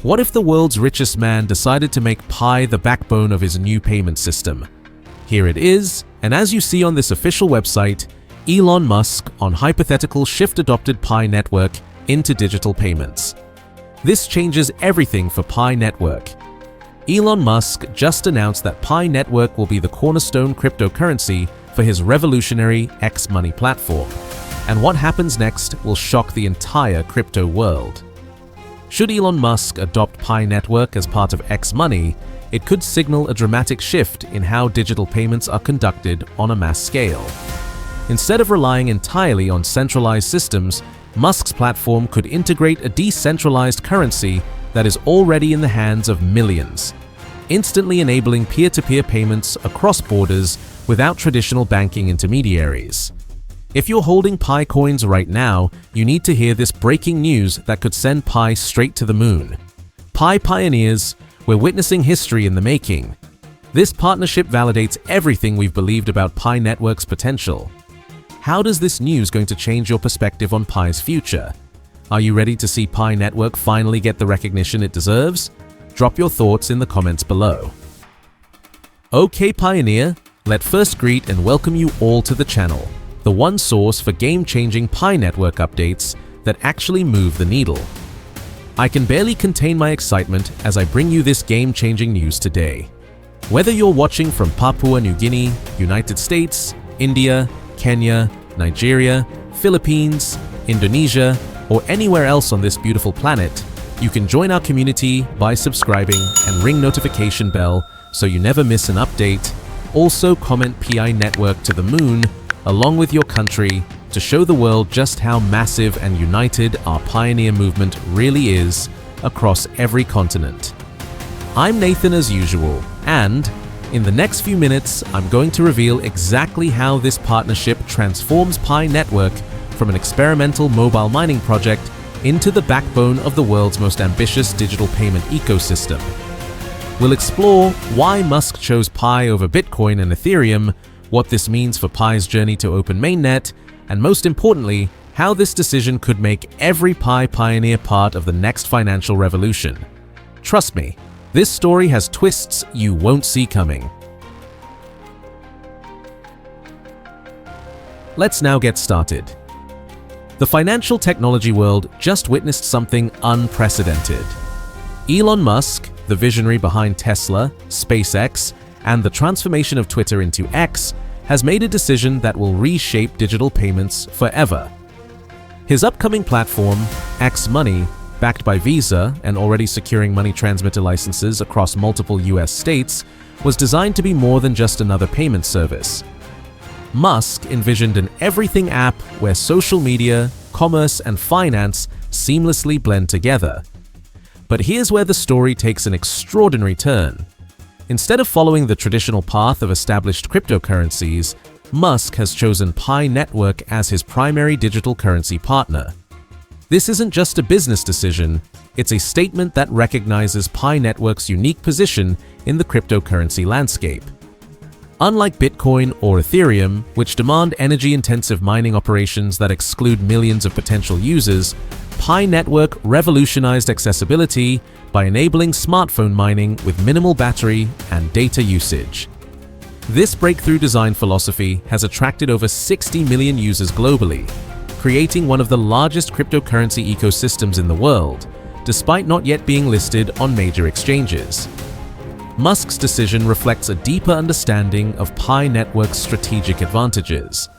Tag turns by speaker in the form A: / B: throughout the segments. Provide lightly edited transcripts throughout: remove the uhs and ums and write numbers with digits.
A: What if the world's richest man decided to make Pi the backbone of his new payment system? Here it is, and as you see on this official website, Elon Musk on hypothetical shift-adopted Pi network into digital payments. This changes everything for Pi network. Elon Musk just announced that Pi network will be the cornerstone cryptocurrency for his revolutionary X Money platform. And what happens next will shock the entire crypto world. Should Elon Musk adopt Pi network as part of X Money, it could signal a dramatic shift in how digital payments are conducted on a mass scale. Instead of relying entirely on centralized systems, Musk's platform could integrate a decentralized currency that is already in the hands of millions, instantly enabling peer-to-peer payments across borders without traditional banking intermediaries. If you're holding Pi coins right now, you need to hear this breaking news that could send Pi straight to the moon. Pi pioneers, we're witnessing history in the making. This partnership validates everything we've believed about Pi network's potential. How does this news going to change your perspective on Pi's future? Are you ready to see Pi network finally get the recognition it deserves? Drop your thoughts in the comments below. Okay Pioneer, let's first greet and welcome you all to the channel, the one source for game-changing Pi network updates that actually move the needle. I can barely contain my excitement as I bring you this game-changing news today. Whether you're watching from Papua New Guinea, United States, India, Kenya, Nigeria, Philippines, Indonesia, or anywhere else on this beautiful planet, you can join our community by subscribing and ring notification bell so you never miss an update. Also comment PI network to the moon along with your country to show the world just how massive and united our pioneer movement really is across every continent. I'm Nathan as usual, and in the next few minutes, I'm going to reveal exactly how this partnership transforms Pi network from an experimental mobile mining project into the backbone of the world's most ambitious digital payment ecosystem. We'll explore why Musk chose Pi over Bitcoin and Ethereum, what this means for Pi's journey to open mainnet, and most importantly, how this decision could make every Pi pioneer part of the next financial revolution. Trust me, this story has twists you won't see coming. Let's now get started. The financial technology world just witnessed something unprecedented. Elon Musk, the visionary behind Tesla, SpaceX, and the transformation of Twitter into X, has made a decision that will reshape digital payments forever. His upcoming platform, X Money, backed by Visa and already securing money transmitter licenses across multiple US states, was designed to be more than just another payment service. Musk envisioned an everything app where social media, commerce, and finance seamlessly blend together. But here's where the story takes an extraordinary turn. Instead of following the traditional path of established cryptocurrencies, Musk has chosen Pi network as his primary digital currency partner. This isn't just a business decision, it's a statement that recognizes Pi network's unique position in the cryptocurrency landscape. Unlike Bitcoin or Ethereum, which demand energy-intensive mining operations that exclude millions of potential users, Pi network revolutionized accessibility by enabling smartphone mining with minimal battery and data usage. This breakthrough design philosophy has attracted over 60 million users globally, creating one of the largest cryptocurrency ecosystems in the world, despite not yet being listed on major exchanges. Musk's decision reflects a deeper understanding of Pi network's strategic advantages.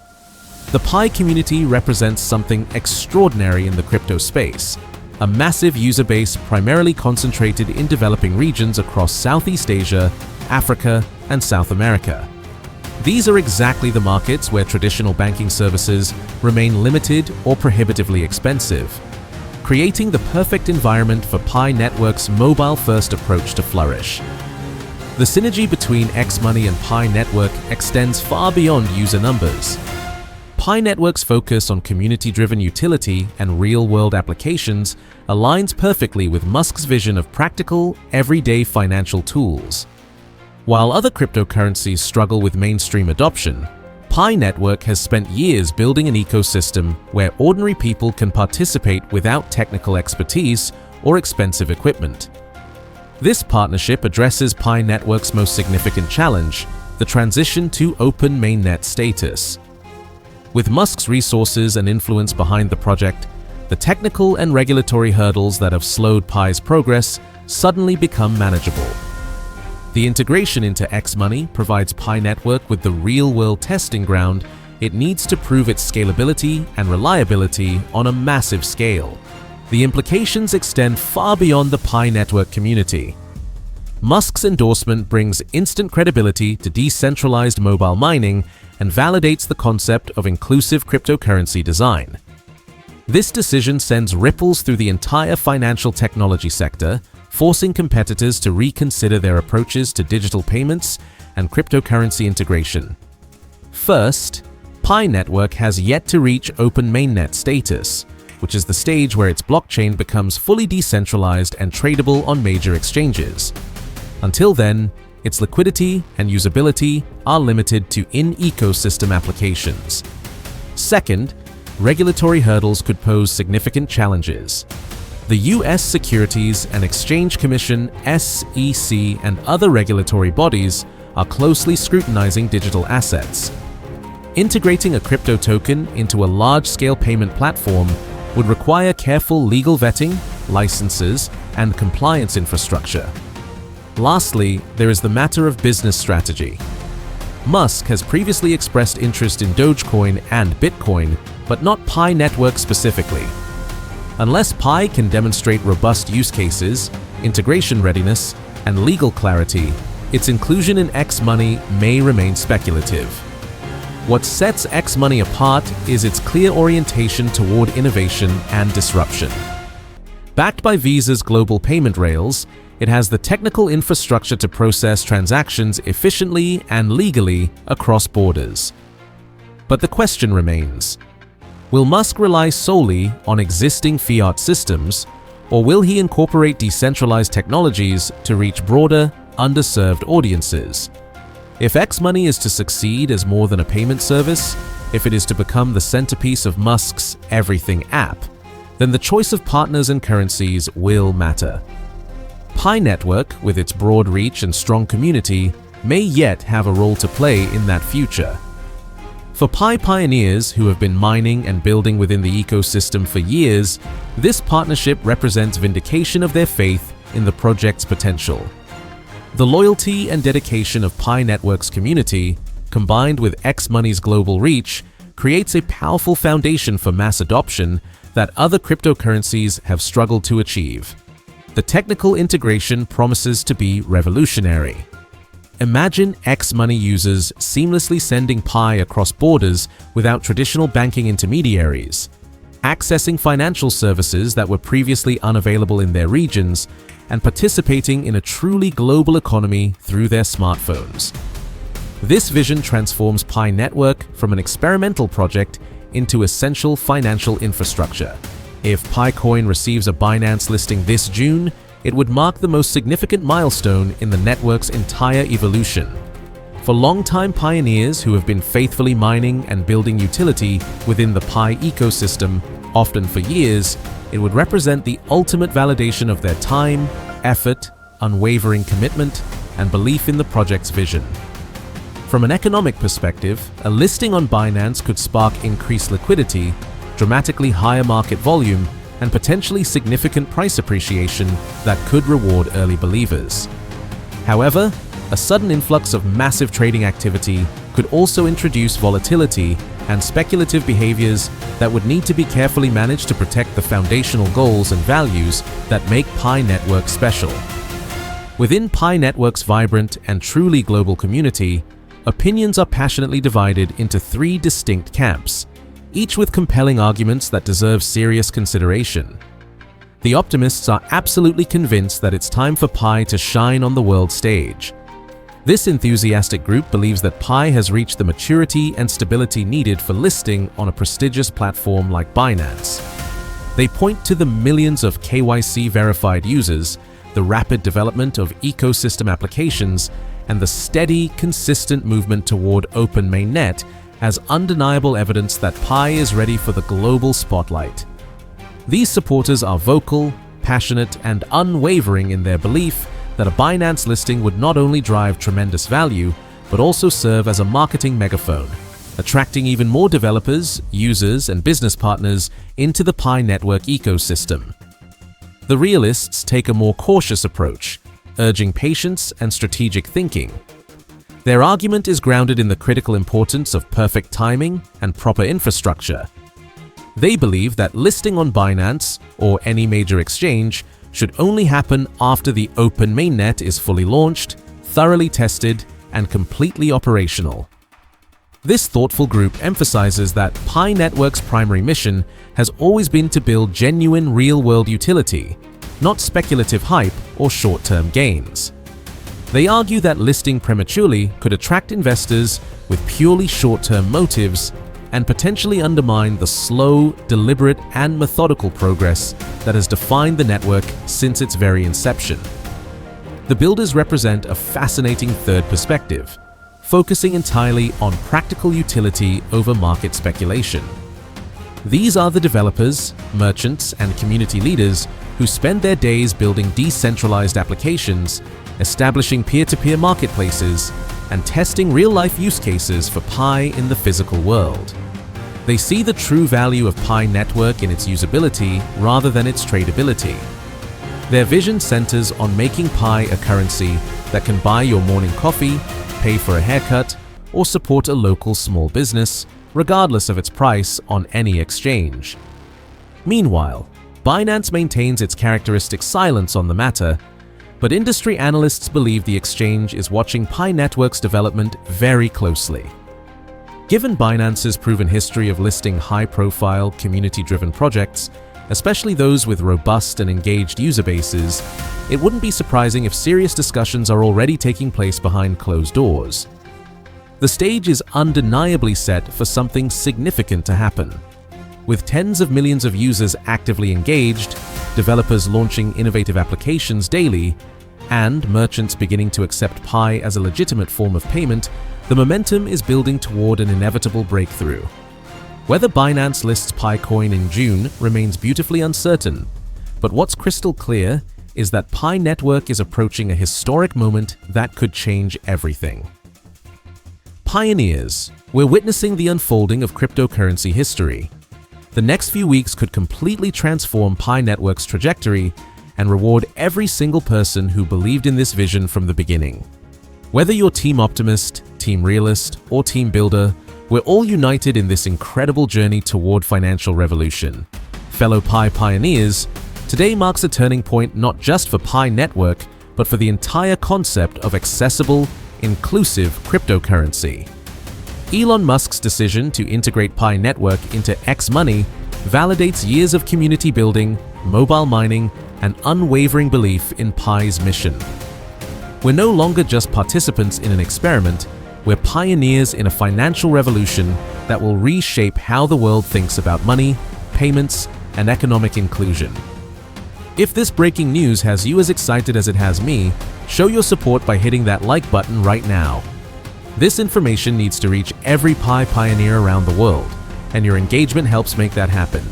A: The Pi community represents something extraordinary in the crypto space, a massive user base primarily concentrated in developing regions across Southeast Asia, Africa, and South America. These are exactly the markets where traditional banking services remain limited or prohibitively expensive, creating the perfect environment for Pi network's mobile-first approach to flourish. The synergy between X Money and Pi network extends far beyond user numbers. Pi network's focus on community-driven utility and real-world applications aligns perfectly with Musk's vision of practical, everyday financial tools. While other cryptocurrencies struggle with mainstream adoption, Pi network has spent years building an ecosystem where ordinary people can participate without technical expertise or expensive equipment. This partnership addresses Pi Network's most significant challenge, the transition to open mainnet status. With Musk's resources and influence behind the project, the technical and regulatory hurdles that have slowed Pi's progress suddenly become manageable. The integration into X-Money provides Pi Network with the real-world testing ground it needs to prove its scalability and reliability on a massive scale. The implications extend far beyond the Pi Network community. Musk's endorsement brings instant credibility to decentralized mobile mining and validates the concept of inclusive cryptocurrency design. This decision sends ripples through the entire financial technology sector, forcing competitors to reconsider their approaches to digital payments and cryptocurrency integration. First, Pi Network has yet to reach open mainnet status, which is the stage where its blockchain becomes fully decentralized and tradable on major exchanges. Until then, its liquidity and usability are limited to in-ecosystem applications. Second, regulatory hurdles could pose significant challenges. The U.S. Securities and Exchange Commission (SEC) and other regulatory bodies are closely scrutinizing digital assets. Integrating a crypto token into a large-scale payment platform would require careful legal vetting, licenses, and compliance infrastructure. Lastly, there is the matter of business strategy. Musk has previously expressed interest in Dogecoin and Bitcoin, but not Pi Network specifically. Unless Pi can demonstrate robust use cases, integration readiness, and legal clarity, its inclusion in X-Money may remain speculative. What sets X-Money apart is its clear orientation toward innovation and disruption. Backed by Visa's global payment rails, it has the technical infrastructure to process transactions efficiently and legally across borders. But the question remains, will Musk rely solely on existing fiat systems, or will he incorporate decentralized technologies to reach broader, underserved audiences? If X-Money is to succeed as more than a payment service, if it is to become the centerpiece of Musk's Everything app, then the choice of partners and currencies will matter. Pi Network, with its broad reach and strong community, may yet have a role to play in that future. For Pi pioneers who have been mining and building within the ecosystem for years, this partnership represents vindication of their faith in the project's potential. The loyalty and dedication of Pi Network's community, combined with X-Money's global reach, creates a powerful foundation for mass adoption that other cryptocurrencies have struggled to achieve. The technical integration promises to be revolutionary. Imagine X-Money users seamlessly sending Pi across borders without traditional banking intermediaries, accessing financial services that were previously unavailable in their regions, and participating in a truly global economy through their smartphones. This vision transforms Pi Network from an experimental project into essential financial infrastructure. If PiCoin receives a Binance listing this June, it would mark the most significant milestone in the network's entire evolution. For longtime pioneers who have been faithfully mining and building utility within the Pi ecosystem, often for years, it would represent the ultimate validation of their time, effort, unwavering commitment, and belief in the project's vision. From an economic perspective, a listing on Binance could spark increased liquidity, dramatically higher market volume, and potentially significant price appreciation that could reward early believers. However, a sudden influx of massive trading activity could also introduce volatility and speculative behaviors that would need to be carefully managed to protect the foundational goals and values that make Pi Network special. Within Pi Network's vibrant and truly global community, opinions are passionately divided into three distinct camps, each with compelling arguments that deserve serious consideration. The optimists are absolutely convinced that it's time for Pi to shine on the world stage. This enthusiastic group believes that Pi has reached the maturity and stability needed for listing on a prestigious platform like Binance. They point to the millions of KYC-verified users, the rapid development of ecosystem applications, and the steady, consistent movement toward open mainnet as undeniable evidence that Pi is ready for the global spotlight. These supporters are vocal, passionate and unwavering in their belief that a Binance listing would not only drive tremendous value, but also serve as a marketing megaphone, attracting even more developers, users, and business partners into the Pi network ecosystem. The realists take a more cautious approach, urging patience and strategic thinking. Their argument is grounded in the critical importance of perfect timing and proper infrastructure. They believe that listing on Binance or any major exchange should only happen after the open mainnet is fully launched, thoroughly tested, and completely operational. This thoughtful group emphasizes that Pi Network's primary mission has always been to build genuine real-world utility, not speculative hype or short-term gains. They argue that listing prematurely could attract investors with purely short-term motives and potentially undermine the slow, deliberate, and methodical progress that has defined the network since its very inception. The builders represent a fascinating third perspective, focusing entirely on practical utility over market speculation. These are the developers, merchants, and community leaders who spend their days building decentralized applications, establishing peer-to-peer marketplaces, and testing real-life use cases for Pi in the physical world. They see the true value of Pi Network in its usability rather than its tradability. Their vision centers on making Pi a currency that can buy your morning coffee, pay for a haircut, or support a local small business, regardless of its price on any exchange. Meanwhile, Binance maintains its characteristic silence on the matter, but industry analysts believe the exchange is watching Pi Network's development very closely. Given Binance's proven history of listing high-profile, community-driven projects, especially those with robust and engaged user bases, it wouldn't be surprising if serious discussions are already taking place behind closed doors. The stage is undeniably set for something significant to happen. With tens of millions of users actively engaged, developers launching innovative applications daily, and merchants beginning to accept Pi as a legitimate form of payment, the momentum is building toward an inevitable breakthrough. Whether Binance lists Pi coin in June remains beautifully uncertain, but what's crystal clear is that Pi Network is approaching a historic moment that could change everything. Pioneers, we're witnessing the unfolding of cryptocurrency history. The next few weeks could completely transform Pi Network's trajectory and reward every single person who believed in this vision from the beginning. Whether you're Team Optimist, Team Realist, or Team Builder, we're all united in this incredible journey toward financial revolution. Fellow Pi pioneers, today marks a turning point not just for Pi Network, but for the entire concept of accessible, inclusive cryptocurrency. Elon Musk's decision to integrate Pi Network into X Money validates years of community building, mobile mining, and unwavering belief in Pi's mission. We're no longer just participants in an experiment, we're pioneers in a financial revolution that will reshape how the world thinks about money, payments, and economic inclusion. If this breaking news has you as excited as it has me, show your support by hitting that like button right now. This information needs to reach every Pi pioneer around the world, and your engagement helps make that happen.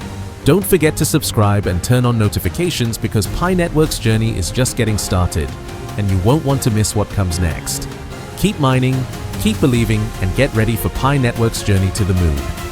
A: Don't forget to subscribe and turn on notifications because Pi Network's journey is just getting started, and you won't want to miss what comes next. Keep mining, keep believing, and get ready for Pi Network's journey to the moon.